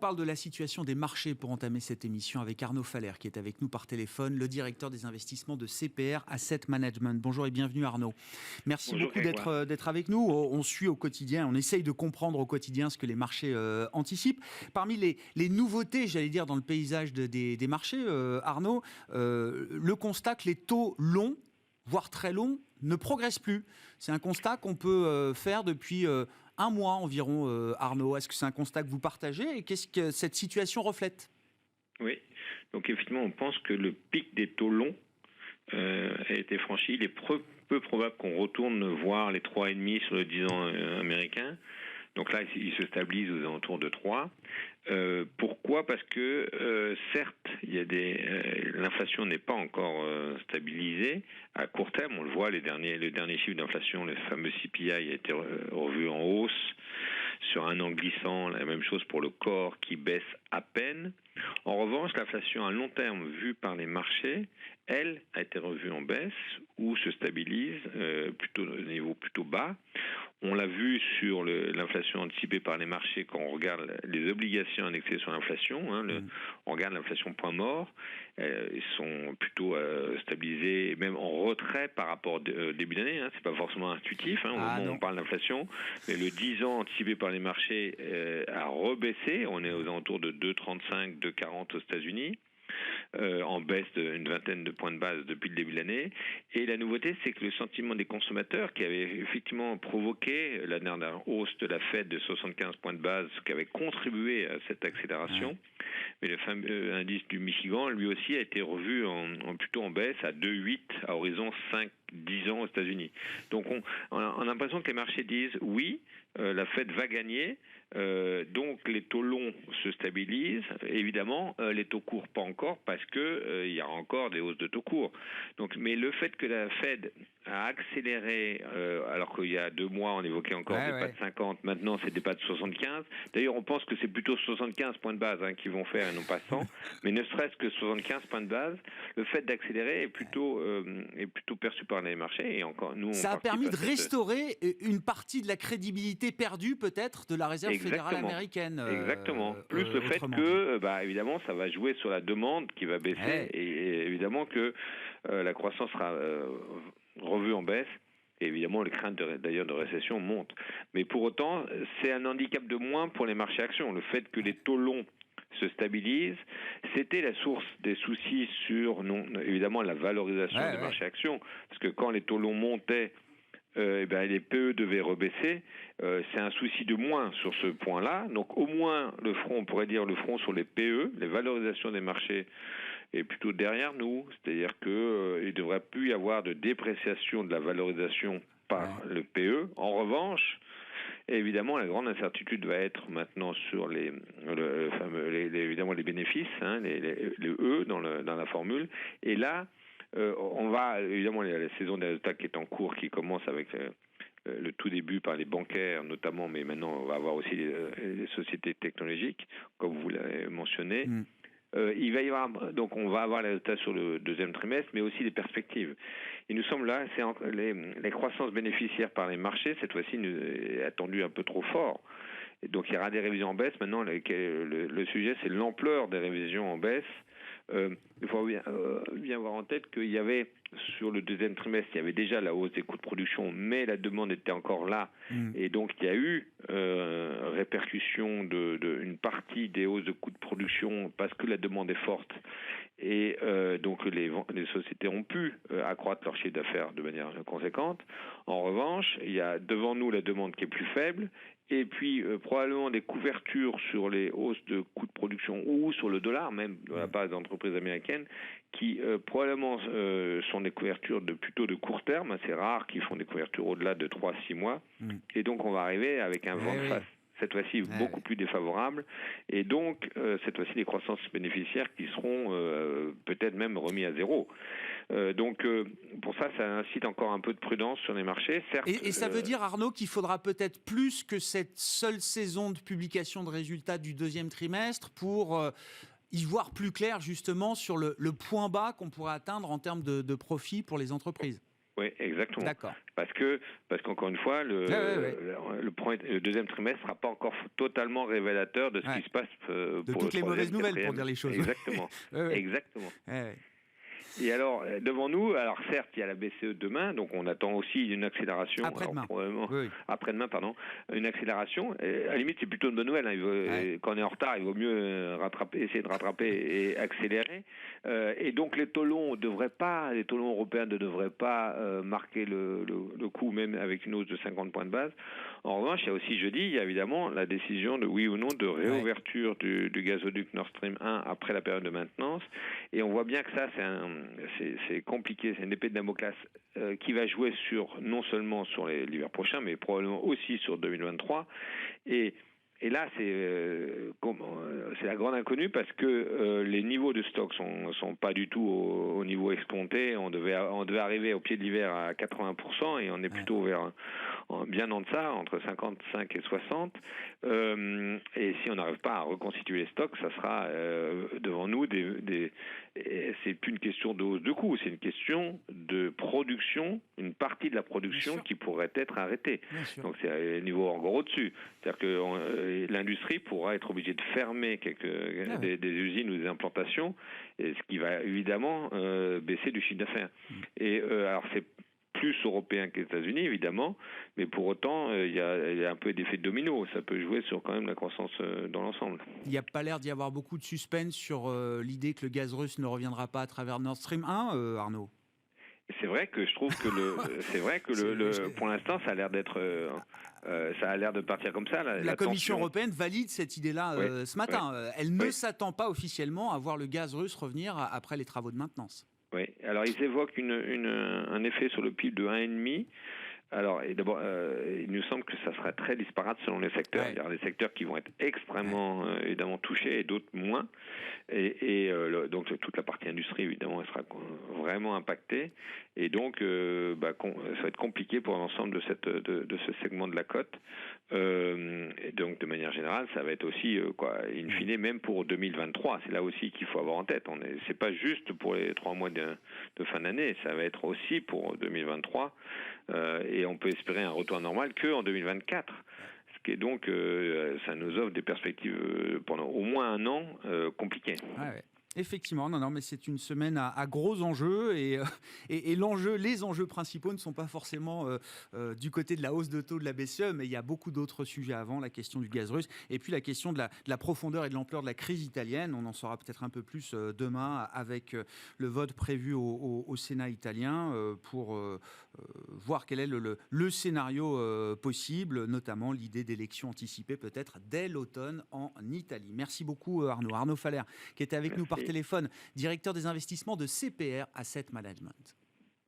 parle de la situation des marchés pour entamer cette émission avec Arnaud Faller qui est avec nous par téléphone, le directeur des investissements de CPR Asset Management. Bonjour et bienvenue Arnaud. Merci beaucoup d'être avec nous. On suit au quotidien, on essaye de comprendre au quotidien ce que les marchés anticipent. Parmi les nouveautés, j'allais dire, dans le paysage des marchés, Arnaud, le constat que les taux longs, voire très longs, ne progressent plus. C'est un constat qu'on peut faire depuis un mois environ, Arnaud. Est-ce que c'est un constat que vous partagez et qu'est-ce que cette situation reflète ? Oui, donc effectivement, on pense que le pic des taux longs a été franchi. Il est peu probable qu'on retourne voir les 3,5 sur le 10 ans américain. Donc là, il se stabilise aux alentours de 3. Pourquoi ? Parce que certes, l'inflation n'est pas encore stabilisée. À court terme, on le voit, le dernier chiffre d'inflation, le fameux CPI, a été revu en hausse sur un an glissant. La même chose pour le corps qui baisse à peine. En revanche, l'inflation à long terme vue par les marchés, elle, a été revue en baisse ou se stabilise plutôt au niveau plutôt bas. On l'a vu sur l'inflation anticipée par les marchés quand on regarde les obligations indexées sur l'inflation. On regarde l'inflation point mort. Ils sont plutôt stabilisés, même en retrait par rapport au début d'année. C'est pas forcément intuitif au moment où on parle d'inflation. Mais le 10 ans anticipé par les marchés a rebaissé. On est aux alentours de 2,35, 2,40 aux États-Unis. En baisse d'une vingtaine de points de base depuis le début de l'année. Et la nouveauté, c'est que le sentiment des consommateurs qui avait effectivement provoqué la dernière hausse de la Fed de 75 points de base, qui avait contribué à cette accélération, mais le fameux indice du Michigan, lui aussi, a été revu plutôt en baisse à 2,8 à horizon 5-10 ans aux États-Unis. Donc on a l'impression que les marchés disent oui, la Fed va gagner, donc les taux longs se stabilisent. Évidemment, les taux courts pas encore parce que il y a encore des hausses de taux courts. Donc, mais le fait que la Fed a accéléré, alors qu'il y a 2 mois on évoquait encore des pas de 50, maintenant c'est des pas de 75. D'ailleurs, on pense que c'est plutôt 75 points de base qu'ils vont faire et non pas 100. Mais ne serait-ce que 75 points de base, le fait d'accélérer est plutôt perçu par les marchés. Et encore, nous, ça a permis de restaurer une partie de la crédibilité perdue peut-être de la Réserve fédérale américaine. Exactement. Plus le fait que, évidemment, ça va jouer sur la demande qui va baisser et évidemment que la croissance sera revue en baisse. Et évidemment, les craintes d'ailleurs de récession montent. Mais pour autant, c'est un handicap de moins pour les marchés actions. Le fait que les taux longs se stabilisent, c'était la source des soucis sur, évidemment, la valorisation des marchés actions. Parce que quand les taux longs montaient, les PE devaient rebaisser. C'est un souci de moins sur ce point-là. Donc au moins on pourrait dire le front sur les PE, les valorisations des marchés, est plutôt derrière nous. C'est-à-dire que il devrait plus y avoir de dépréciation de la valorisation par le PE. En revanche, évidemment, la grande incertitude va être maintenant sur évidemment les bénéfices, les E dans la formule. Et là, on va, évidemment, il y a la saison des résultats qui est en cours, qui commence avec le tout début par les bancaires notamment, mais maintenant on va avoir aussi les sociétés technologiques, comme vous l'avez mentionné. Il va y avoir, donc on va avoir les résultats sur le deuxième trimestre, mais aussi les perspectives. Il nous semble là, c'est les croissances bénéficiaires par les marchés, cette fois-ci, est attendue un peu trop fort. Et donc il y aura des révisions en baisse. Maintenant, le sujet, c'est l'ampleur des révisions en baisse. Il faut bien avoir en tête qu'il y avait, sur le deuxième trimestre, il y avait déjà la hausse des coûts de production, mais la demande était encore là. Et donc, il y a eu répercussion d'une partie des hausses de coûts de production parce que la demande est forte. Et donc, les sociétés ont pu accroître leur chiffre d'affaires de manière conséquente. En revanche, il y a devant nous la demande qui est plus faible. Et puis, probablement des couvertures sur les hausses de coûts de production ou sur le dollar, même de la part des entreprises américaines, qui probablement sont des couvertures plutôt de court terme, assez rares, qui font des couvertures au-delà de 3-6 mois. Et donc, on va arriver avec un vent de face. Cette fois-ci, beaucoup plus défavorable. Et donc, cette fois-ci, des croissances bénéficiaires qui seront peut-être même remis à zéro. Donc, pour ça incite encore un peu de prudence sur les marchés. Certes, et ça veut dire, Arnaud, qu'il faudra peut-être plus que cette seule saison de publication de résultats du deuxième trimestre pour y voir plus clair, justement, sur le point bas qu'on pourrait atteindre en termes de profit pour les entreprises. Oui, exactement. D'accord. Parce qu'encore une fois, le deuxième trimestre ne sera pas encore totalement révélateur de ce qui se passe de pour toutes le les mauvaises nouvelles, quatrième. pour dire les choses. Exactement. Exactement. Ouais. Et alors, devant nous, alors certes, il y a la BCE demain, donc on attend aussi une accélération. Après-demain. Probablement, Oui. Après-demain, pardon. Une accélération. Et à la limite, c'est plutôt une bonne nouvelle. Quand on est en retard, il vaut mieux essayer de rattraper et accélérer. Et donc, les taux longs européens ne devraient pas marquer le coup, même avec une hausse de 50 points de base. En revanche, il y a aussi jeudi, il y a évidemment la décision de oui ou non de réouverture du gazoduc Nord Stream 1 après la période de maintenance. Et on voit bien que ça, c'est compliqué, c'est une épée de Damoclès qui va jouer non seulement sur l'hiver prochain, mais probablement aussi sur 2023. Et là, c'est la grande inconnue parce que les niveaux de stock sont pas du tout au niveau escompté. On devait arriver au pied de l'hiver à 80% et on est plutôt bien en deçà, entre 55 et 60. Et si on n'arrive pas à reconstituer les stocks, ça sera devant nous c'est plus une question de hausse de coût, c'est une question de production, une partie de la production qui pourrait être arrêtée. Donc c'est un niveau encore au-dessus. C'est-à-dire que l'industrie pourra être obligée de fermer des usines ou des implantations, ce qui va évidemment baisser du chiffre d'affaires. Et alors c'est plus européen que les États-Unis, évidemment, mais pour autant, il y a un peu d'effet domino. Ça peut jouer sur quand même la croissance dans l'ensemble. Il n'y a pas l'air d'y avoir beaucoup de suspense sur l'idée que le gaz russe ne reviendra pas à travers Nord Stream 1, Arnaud. C'est vrai que je trouve que pour l'instant, ça a l'air d'être, ça a l'air de partir comme ça. La Commission européenne valide cette idée-là ce matin. Elle ne s'attend pas officiellement à voir le gaz russe revenir après les travaux de maintenance. Oui, alors ils évoquent un effet sur le PIB de 1,5. Alors, d'abord, il nous semble que ça sera très disparate selon les secteurs. Il y aura des secteurs qui vont être extrêmement, évidemment, touchés et d'autres moins. Donc, toute la partie industrie, évidemment, elle sera vraiment impactée. Et donc, ça va être compliqué pour l'ensemble de ce segment de la cote. Et donc, de manière générale, ça va être aussi, in fine, même pour 2023. C'est là aussi qu'il faut avoir en tête. C'est pas juste pour les 3 mois de fin d'année. Ça va être aussi pour 2023. Et on peut espérer un retour normal qu'en 2024. Ce qui est donc, ça nous offre des perspectives pendant au moins un an compliquées. Effectivement, non, mais c'est une semaine à gros enjeux et les enjeux principaux ne sont pas forcément du côté de la hausse de taux de la BCE, mais il y a beaucoup d'autres sujets avant, la question du gaz russe et puis la question de la profondeur et de l'ampleur de la crise italienne. On en saura peut-être un peu plus demain avec le vote prévu au Sénat italien pour voir quel est le scénario possible, notamment l'idée d'élections anticipées peut-être dès l'automne en Italie. Merci beaucoup Arnaud Faller qui était avec nous par téléphone, directeur des investissements de CPR Asset Management.